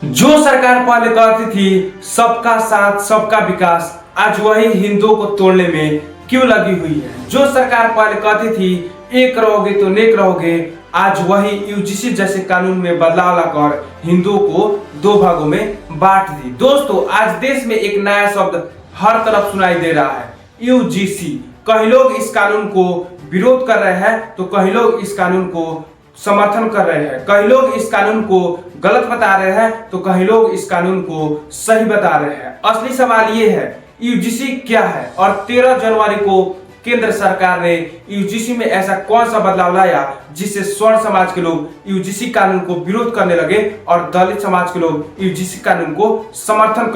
जो सरकार पहले कहती थी सबका साथ सबका विकास, आज वही हिंदुओं को तोड़ने में क्यों लगी हुई है। जो सरकार पहले कहती थी एक रहोगे तो नेक रहोगे, आज वही यूजीसी जैसे कानून में बदलाव लाकर हिंदुओं को दो भागों में बांट दी। दोस्तों, आज देश में एक नया शब्द हर तरफ सुनाई दे रहा है, यूजीसी। कई लोग इस कानून को विरोध कर रहे हैं तो कई लोग इस कानून को समर्थन कर रहे हैं। कई लोग इस कानून को गलत बता रहे हैं तो कई लोग इस कानून को सही बता रहे हैं। असली सवाल ये है, यूजीसी क्या है और 13 जनवरी को केंद्र सरकार ने यूजीसी में ऐसा कौन सा बदलाव लाया जिससे स्वर्ण समाज के लोग यूजीसी कानून को विरोध करने लगे और दलित समाज के लोग यूजीसी कानून को समर्थन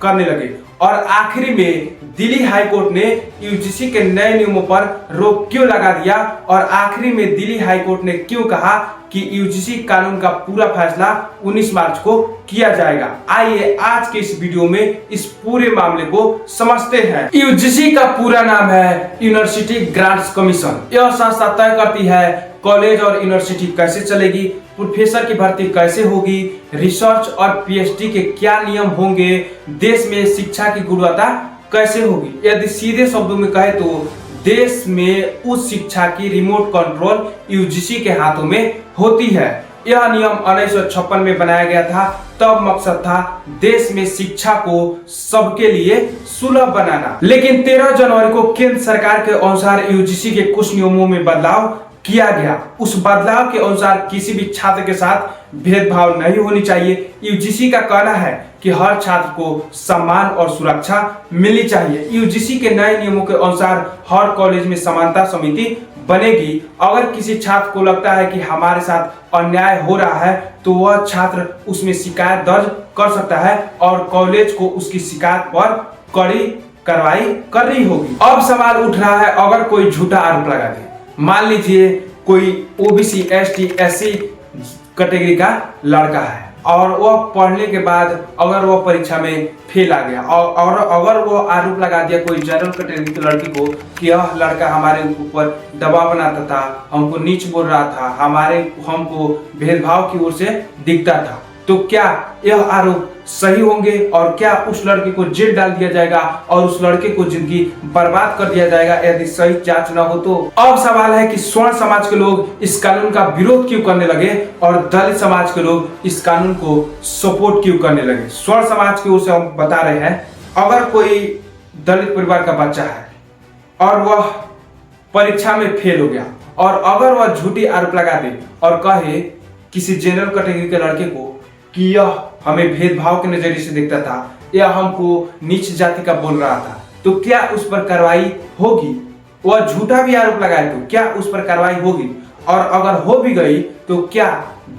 करने लगे। और आखिरी में दिल्ली हाई कोर्ट ने यूजीसी के नए नियमों पर रोक क्यों लगा दिया और आखिरी में दिल्ली हाई कोर्ट ने क्यों कहा कि यूजीसी कानून का पूरा फैसला 19 मार्च को किया जाएगा। आइए आज के इस वीडियो में इस पूरे मामले को समझते हैं। यूजीसी का पूरा नाम है यूनिवर्सिटी ग्रांट्स कमीशन। यह संस्था तय करती है कॉलेज और यूनिवर्सिटी कैसे चलेगी, प्रोफेसर की भर्ती कैसे होगी, रिसर्च और पीएचडी के क्या नियम होंगे, देश में शिक्षा की गुणवत्ता कैसे होगी। यदि सीधे शब्दों में कहे तो देश में उच्च शिक्षा की रिमोट कंट्रोल यूजीसी के हाथों में होती है। यह नियम 1956 में बनाया गया था। तब मकसद था देश में शिक्षा को सबके लिए सुलभ बनाना। लेकिन 13 जनवरी को केंद्र सरकार के अनुसार यूजीसी के कुछ नियमों में बदलाव किया गया। उस बदलाव के अनुसार किसी भी छात्र के साथ भेदभाव नहीं होनी चाहिए। यूजीसी का कहना है कि हर छात्र को सम्मान और सुरक्षा मिलनी चाहिए। यूजीसी के नए नियमों के अनुसार हर कॉलेज में समानता समिति बनेगी। अगर किसी छात्र को लगता है कि हमारे साथ अन्याय हो रहा है तो वह छात्र उसमें शिकायत दर्ज कर सकता है और कॉलेज को उसकी शिकायत पर कड़ी कार्रवाई करनी होगी। अब सवाल उठ रहा है, अगर कोई झूठा आरोप लगा दे, मान लीजिए कोई ओबीसी एसटी एससी कैटेगरी का लड़का है और वह पढ़ने के बाद अगर वह परीक्षा में फेल आ गया और अगर वह आरोप लगा दिया कोई जनरल कैटेगरी की लड़की को कि यह लड़का हमारे ऊपर दबाव बनाता था, हमको नीच बोल रहा था, हमको भेदभाव की ओर से दिखता था, तो क्या यह आरोप सही होंगे और क्या उस लड़के को जेल डाल दिया जाएगा और उस लड़के को जिंदगी बर्बाद कर दिया जाएगा यदि सही जांच न हो तो। अब सवाल है कि स्वर्ण समाज के लोग इस कानून का विरोध क्यों करने लगे और दलित समाज के लोग इस कानून को सपोर्ट क्यों करने लगे। स्वर्ण समाज की ओर से हम बता रहे हैं, अगर कोई दलित परिवार का बच्चा है और वह परीक्षा में फेल हो गया और अगर वह झूठी आरोप लगा दे और कहे किसी जनरल कैटेगरी के लड़के को कि यह हमें भेदभाव के नजरिए से देखता था या हमको नीच जाति का बोल रहा था, तो क्या उस पर कार्रवाई होगी। वह झूठा भी आरोप लगाए तो क्या उस पर कार्रवाई होगी और अगर हो भी गई तो क्या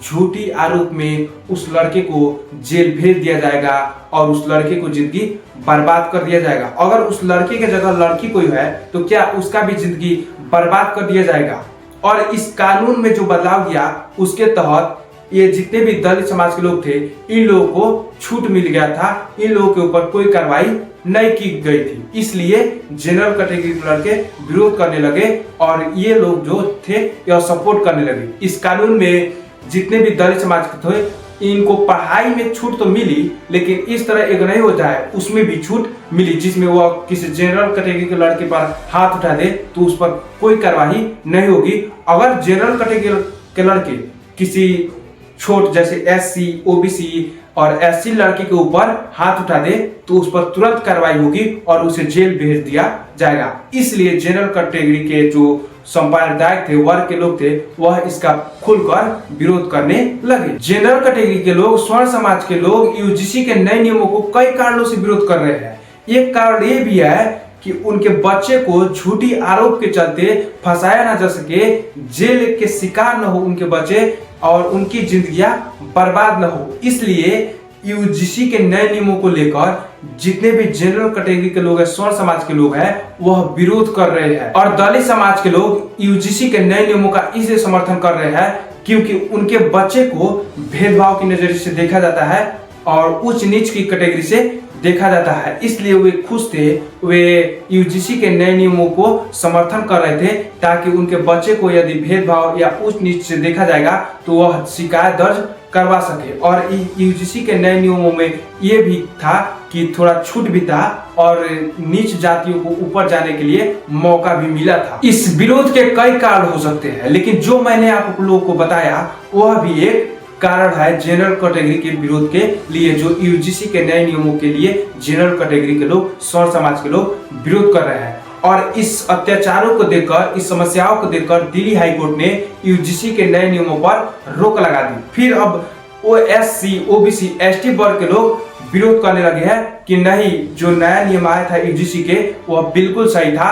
झूठी आरोप में उस लड़के को जेल भेज दिया जाएगा और उस लड़के को जिंदगी बर्बाद कर दिया जाएगा। अगर उस लड़के के जगह लड़की कोई है तो क्या उसका भी जिंदगी बर्बाद कर दिया जाएगा। और इस कानून में जो बदलाव किया उसके तहत ये जितने भी दलित समाज के लोग थे इन लोगों को छूट मिल गया था, इन लोगों के ऊपर कोई कार्रवाई नहीं की गई थी। इसलिए जनरल कैटेगरी के लड़के विरोध करने लगे और ये लोग जो थे यह सपोर्ट करने लगे। इस कानून में जितने भी दलित समाज के थे इनको पढ़ाई में छूट तो मिली, लेकिन इस तरह एक नहीं होता है, उसमें भी छूट मिली जिसमें वह किसी जनरल कैटेगरी के लड़के पर हाथ उठा दे तो उस पर कोई कार्रवाई नहीं होगी। अगर जनरल कैटेगरी के लड़के किसी छोट जैसे एससी ओबीसी और एससी लड़के के ऊपर हाथ उठा दे तो उस पर तुरंत कार्रवाई होगी और उसे जेल भेज दिया जाएगा। इसलिए जनरल कैटेगरी के जो संप्रदाय थे, वर्ग के लोग थे, वह इसका खुलकर विरोध करने लगे। जनरल कैटेगरी के लोग, स्वर्ण समाज के लोग यूजीसी के नए नियमों को कई कारणों से विरोध कर रहे हैं। एक कारण ये भी है कि उनके बच्चे को झूठी आरोप के चलते फंसाया ना जा सके, जेल के शिकार न हो उनके बच्चे और उनकी जिंदगियां बर्बाद न हो। इसलिए यूजीसी के नए नियमों को लेकर जितने भी जनरल कैटेगरी के लोग हैं, स्वर्ण समाज के लोग हैं, वह विरोध कर रहे हैं और दलित समाज के लोग यूजीसी के नए नियमों का इसलिए समर्थन कर रहे हैं क्योंकि उनके बच्चे को भेदभाव की नजरिए से देखा जाता है और उच्च नीच की कैटेगरी से देखा जाता है। इसलिए वे खुश थे, वे यूजीसी के नए नियमों को समर्थन कर रहे थे ताकि उनके बच्चे को यदि भेदभाव या उच्च नीच से देखा जाएगा तो वह शिकायत दर्ज करवा सके। और यूजीसी के नए नियमों में ये भी था कि थोड़ा छूट भी था और नीच जातियों को ऊपर जाने के लिए मौका भी मिला था। इस विरोध के कई कारण हो सकते हैं, लेकिन जो मैंने आप लोगों को बताया वह भी एक कारण है जनरल कैटेगरी के विरोध के लिए, जो यूजीसी के नए नियमों के लिए जनरल कैटेगरी के लोग, सौर समाज के लोग विरोध कर रहे हैं। और इस अत्याचारों को देखकर, इस समस्याओं को देखकर दिल्ली हाईकोर्ट ने यूजीसी के नए नियमों पर रोक लगा दी। फिर अब एससी, ओबीसी, एसटी वर्ग के लोग विरोध करने लगे हैं कि नहीं, जो नया नियम आया था यूजीसी के वह बिल्कुल सही था।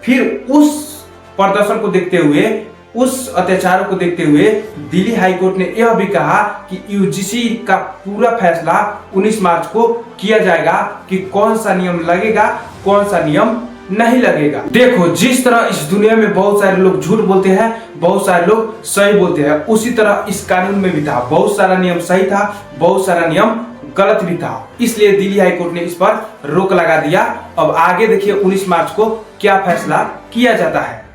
फिर उस प्रदर्शन को देखते हुए, उस अत्याचारों को देखते हुए दिल्ली हाईकोर्ट ने यह भी कहा कि यूजीसी का पूरा फैसला 19 मार्च को किया जाएगा कि कौन सा नियम लगेगा, कौन सा नियम नहीं लगेगा। देखो, जिस तरह इस दुनिया में बहुत सारे लोग झूठ बोलते हैं, बहुत सारे लोग सही बोलते हैं, उसी तरह इस कानून में भी था। बहुत सारा नियम सही था, बहुत सारा नियम गलत भी था। इसलिए दिल्ली हाईकोर्ट ने इस पर रोक लगा दिया। अब आगे देखिए 19 मार्च को क्या फैसला किया जाता है।